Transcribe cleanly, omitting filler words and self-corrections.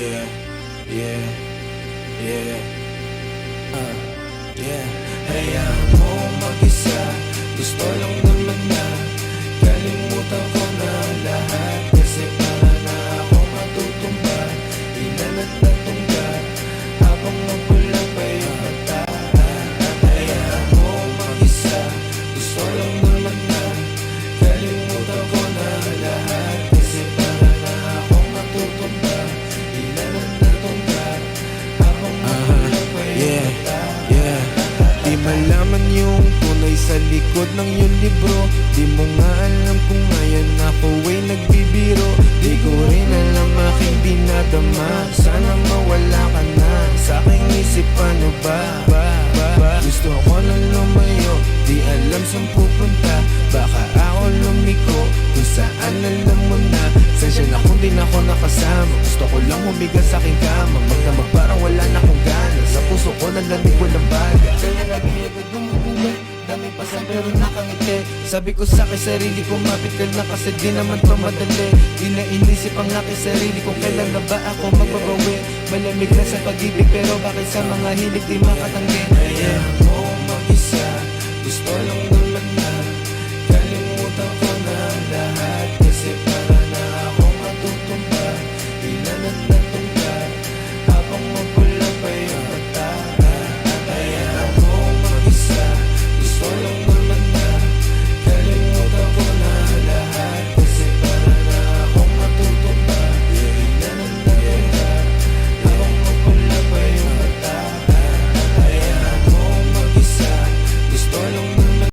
Yeah, yeah, yeah, yeah. Hayaan mo mag-isa, gusto lang naman na kalimutan ko na lahat. Kasi para na ako matutumba, ilan at natungga habang mapula pa yung mata. Hayaan mo mag-isa, gusto lang naman na kalimutan ko na lahat. Kasi para na ako matutumba, ilan at natungga habang mapula pa yung mata. Di malaman yung tunay sa likod ng iyong libro. Di mo nga alam kung ngayon ako ay nagbibiro. Di ko rin alam aking dinadama. Sana mawala ka na sa aking isip, paano ba? Gusto ko na lumayo, di alam saan pupunta. Baka ako lumiko kung saan alam mo na. Sensya na kung di na ako nakasama. Gusto ko lang humiga sa aking kama, magdamag parang wala na akong gana. Sa puso ko naglamig walang baga. Kaya nag-iagad umuwi, daming pasan pero nakangiti. Sabi ko sa aking sarili ko, mapit ka na kasi di naman to madali. Di na inisip ang aking sarili kung kailan na ba ako magbabawi. Malamig na sa pag-ibig pero bakit sa mga hilig di makatanggi. Hayaan mo mag-isa, gusto lang